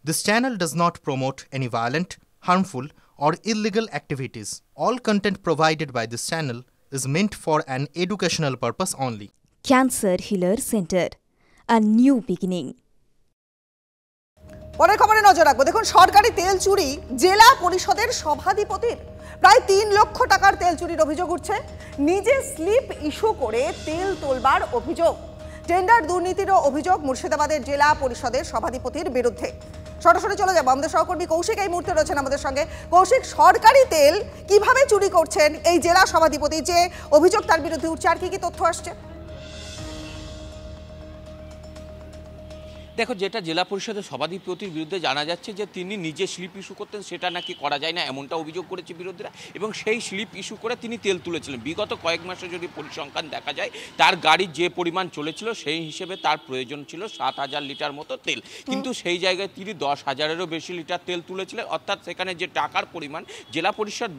This channel does not promote any violent, harmful, or illegal activities. All content provided by this channel is meant for an educational purpose only. Cancer Healer Center, a new beginning. পরের খবরে নজর রাখবো। দেখুন, সরকারি তেল চুরি জেলা পরিষদের সভাধিপতির প্রায় ৩ লক্ষ টাকার তেল চুরির অভিযোগ উঠছে। নিজে স্লিপ ইস্যু করে তেল তোলবার অভিযোগ। টেন্ডার দুর্নীতিরও অভিযোগ মুর্শিদাবাদের জেলা পরিষদের সভাধিপতির বিরুদ্ধে। সরাসরি চলে যাবো, আমাদের সহকর্মী কৌশিক এই মুহূর্তে রয়েছেন আমাদের সঙ্গে। কৌশিক, সরকারি তেল কিভাবে চুরি করছেন এই জেলা সভাধিপতি, যে অভিযোগ তার বিরুদ্ধে উঠছে, আর কি তথ্য আসছে? দেখো, যেটা জেলা পরিষদের সভাধিপতির বিরুদ্ধে জানা যাচ্ছে যে তিনি নিজে স্লিপ ইস্যু করতেন, সেটা নাকি করা যায় না, এমনটা অভিযোগ করেছে বিরোধীরা। এবং সেই স্লিপ ইস্যু করে তিনি তেল তুলেছিলেন। বিগত কয়েক মাসে যদি পরিসংখ্যান দেখা যায়, তার গাড়ি যে পরিমাণ চলেছিল সেই হিসেবে তার প্রয়োজন ছিল 7,000 লিটার মতো তেল, কিন্তু সেই জায়গায় তিনি 10,000-এরও বেশি লিটার তেল তুলেছিলেন। অর্থাৎ সেখানে যে টাকার পরিমাণ জেলা পরিষদ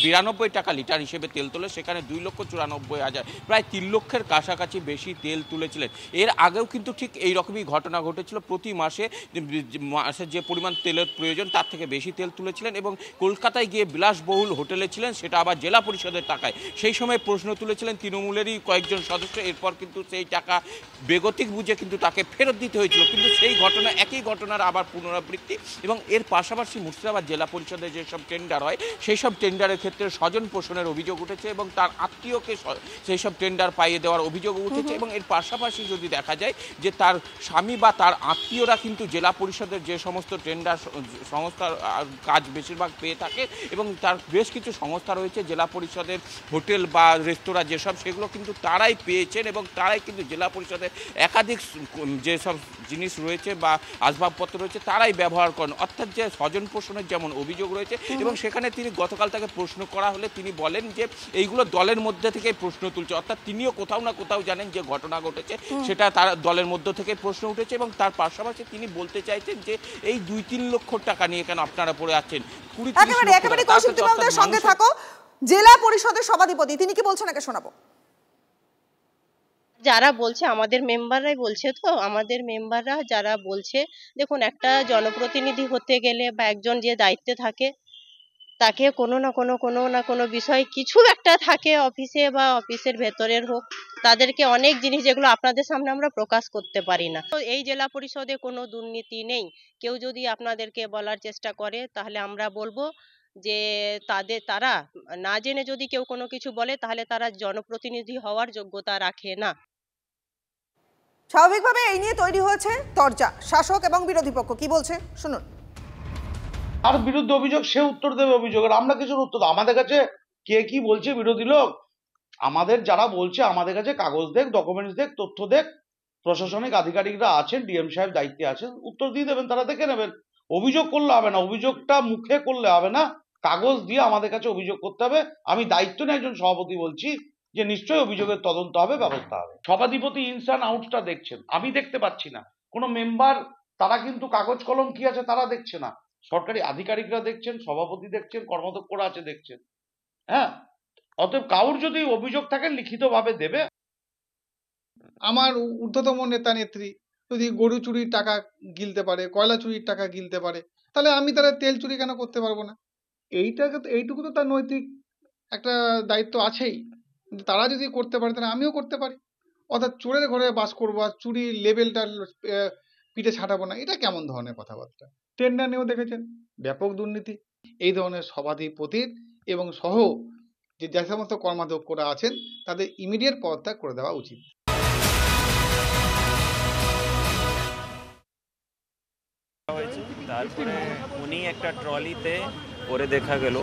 92 টাকা লিটার হিসেবে তেল তোলে, সেখানে 2,94,000, প্রায় 3 লক্ষের কাছাকাছি বেশি তেল তুলেছিলেন। এর আগেও কিন্তু ঠিক এই রকমই ঘটনা ঘটেছিল। প্রতি মাসে যে পরিমাণ তেলের প্রয়োজন তার থেকে বেশি তেল তুলেছিলেন এবং কলকাতায় গিয়ে বিলাসবহুল হোটেলে ছিলেন, সেটা আবার জেলা পরিষদের টাকায়। সেই সময় প্রশ্ন তুলেছিলেন তৃণমূলেরই কয়েকজন সদস্য। এরপর কিন্তু সেই টাকা বেগতিক বুঝে কিন্তু তাকে ফেরত দিতে হয়েছিল। কিন্তু সেই ঘটনা, একই ঘটনার আবার পুনরাবৃত্তি। এবং এর পাশাপাশি মুর্শিদাবাদ জেলা পরিষদে যেসব টেন্ডার হয় সেই সব টেন্ডারের ক্ষেত্রে স্বজন পোষণের অভিযোগ উঠেছে এবং তার আত্মীয়কে সেই সব টেন্ডার পাইয়ে দেওয়ার অভিযোগ উঠেছে। এবং এর পাশাপাশি যদি দেখা যায় যে তার স্বামী বা তার আত্মীয়রা কিন্তু জেলা পরিষদের যে সমস্ত টেন্ডার সংস্থার কাজ বেশিরভাগ পেয়ে থাকে, এবং তার বেশ কিছু সংস্থা রয়েছে জেলা পরিষদের হোটেল বা রেস্তোরাঁ যেসব, সেগুলো কিন্তু তারাই পেয়েছেন এবং তারাই কিন্তু জেলা পরিষদের একাধিক যেসব জিনিস রয়েছে বা আসবাবপত্র রয়েছে তারাই ব্যবহার করেন। অর্থাৎ যে স্বজন পোষণের যেমন অভিযোগ রয়েছে। এবং সেখানে তিনি গতকাল তাকে প্রশ্ন করা হলে তিনি বলেন যে এইগুলো দলের মধ্যে থেকেই প্রশ্ন তুলছে। অর্থাৎ তিনিও কোথাও না কোথাও জানেন যে ঘটনা ঘটেছে, সেটা তার দলের মধ্য থেকে প্রশ্ন উঠেছে। এবং তার পাশাপাশি তিনি বলতে চাইছেন যে এই 2-3 লক্ষ টাকা নিয়ে কেন আপনারা পড়ে আছেন। একেবারে কৌশিক, তুমি আমাদের সঙ্গে থাকো। জেলা পরিষদের সভাধিপতি তিনি কি বলছেন আগে শোনাবো। যারা বলছে আমাদের মেম্বাররাই বলছে, তো আমাদের মেম্বাররা যারা বলছে, দেখুন, একটা জনপ্রতিনিধি হতে গেলে বা একজন যে দায়িত্বে থাকে তাকে কোনো না কোনো বিষয় কিছু একটা থাকে অফিসে বা অফিসের ভেতরের হোক, তাদেরকে অনেক জিনিস যেগুলো আপনাদের সামনে আমরা প্রকাশ করতে পারি না। তো এই জেলা পরিষদে কোনো দুর্নীতি নেই। কেউ যদি আপনাদেরকে বলার চেষ্টা করে তাহলে আমরা বলবো যে তারা না জেনে যদি কেউ কোনো কিছু বলে তাহলে তারা জনপ্রতিনিধি হওয়ার যোগ্যতা রাখে না। স্বাভাবিকভাবে এই নিয়ে তৈরি হয়েছে তরজা। শাসক এবং বিরোধী পক্ষ কি বলছে শুনুন। আর বিরুদ্ধে অভিযোগ, সে উত্তর দেবে অভিযোগের, আমরা কিছুর উত্তর। আমাদের কাছে কে কি বলছে বিরোধী লোক, আমাদের যারা বলছে আমাদের কাছে কাগজ দেখ, ডকুমেন্টস দেখ, তথ্য দেখ। প্রশাসনিক আধিকারিকরা আছেন, ডিএম সাহেব দায়িত্বে আছেন, উত্তর দিয়ে দেবেন, তারা দেখে নেবেন। অভিযোগ করলে হবে না, অভিযোগটা মুখে করলে হবে না, কাগজ দিয়ে আমাদের কাছে অভিযোগ করতে হবে। আমি দায়িত্ব নিয়ে একজন সভাপতি বলছি যে নিশ্চয়ই অভিযোগের তদন্ত হবে, ব্যবস্থা হবে। সভাধিপতি ইনস অ্যান্ড আউটসটা দেখছেন, আমি দেখতে পাচ্ছি না। কোনো মেম্বার তারা কিন্তু কাগজ কলম কি আছে তারা দেখছে না, সরকারি আধিকারিকরা দেখছেন, সভাপতি দেখছেন, কর্মদক্ষরা আছে দেখছেন। হ্যাঁ, অতএব কাউর যদি অভিযোগ থাকে লিখিতভাবে দেবে। আমার ঊর্ধ্বতম নেতা নেত্রী যদি গরু চুরির টাকা গিলতে পারে, কয়লা চুরির টাকা গিলতে পারে, তাহলে আমি তারা তেল চুরি কেন করতে পারবো না? এইটুকু তো তার নৈতিক একটা দায়িত্ব আছেই। তারা যদি করতে পারে তাহলে আমিও করতে পারি। অর্থাৎ চোরের ঘরে বাস করবো আর চুরির লেবেলটা পিঠে ছাটাবো না, এটা কেমন ধরনের কথাবার্তা? টেন্ডার নিয়েও দেখেছেন ব্যাপক দুর্নীতি। এই ধরনের সভাধিপতির এবং সহ যে সমস্ত কর্মাধ্যক্ষরা আছেন তাদের ইমিডিয়েট পদত্যাগ করে দেওয়া উচিত। তারপরে উনি একটা ট্রলিতে করে দেখা গেল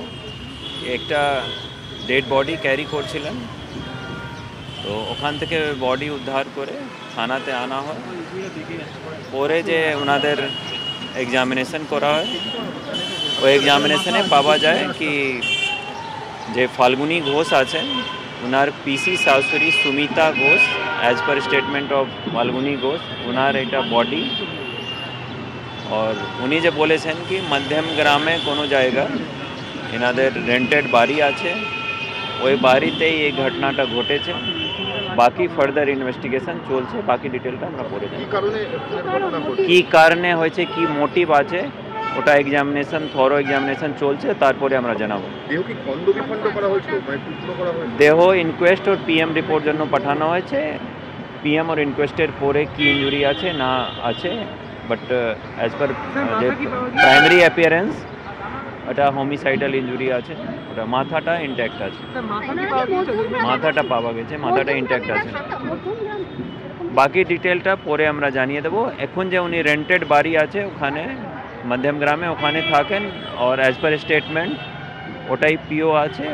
একটা ডেড বডি ক্যারি করছিলেন, তো ওখান থেকে বডি উদ্ধার করে থানাতে আনা হয়। পরে যে ওনাদের এক্সামিনেশন করা হয়, ওই এক্সামিনেশনে পাওয়া যায় কি যে ফাল্গুনি ঘোষ আছেন, ওনার পিসি শাশুড়ি Sumita Ghosh, as per statement of Falguni Ghosh, ওনার এটা বডি। और উনি যে বলেছেন কি মধ্যম গ্রামে কোনো জায়গা এনাদের রেন্টেড বাড়ি আছে, ওই বাড়িতেই এই ঘটনাটা ঘটেছে। বাকি ফার্দার ইনভেস্টিগেশন চলছে, বাকি ডিটেলটা আমরা পড়ে জানি। কি কারণে হয়েছে, কি মোটিভ আছে, ওটা এক্সামিনেশন, থরো এক্সামিনেশন চলছে, তারপরে আমরা জানাবো। দেহ কি খণ্ড বিখণ্ড করা হয়েছিল, মানে টুকরো করা হয়েছিল? দেহ ইনকোয়েস্ট আর পিএম রিপোর্ট জন্য পাঠানো হয়েছে। পিএম আর ইনকোয়েস্টের পরে কি ইঞ্জুরি আছে না আছে, but as per primary appearance ওটা হোমিসাইডাল ইঞ্জুরি আছে, ওটা মাথাটা ইনট্যাক্ট আছে, মাথাটা পাওয়া গেছে, মাথাটা ইনট্যাক্ট আছে। বাকি ডিটেলটা পরে আমরা জানিয়ে দেবো। এখন যে উনি রেন্টেড বাড়ি আছে ওখানে মধ্যম গ্রামে, ওখানে থাকেন, আর অ্যাজ পার স্টেটমেন্ট ওটাই পিও আছে,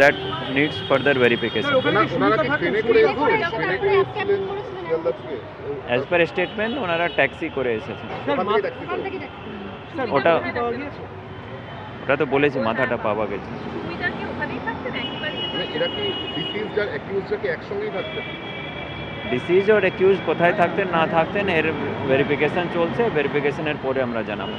that needs further verification. As per statement ওনারা ট্যাক্সি করে এসেছেন। ওটা ওটা তো বলেছি, মাথাটা পাওয়া গেছে। ডিসিজ আর অ্যাকিউজ কোথায় থাকতেন না থাকতেন এর ভেরিফিকেশন চলছে, ভেরিফিকেশনের পরে আমরা জানাবো।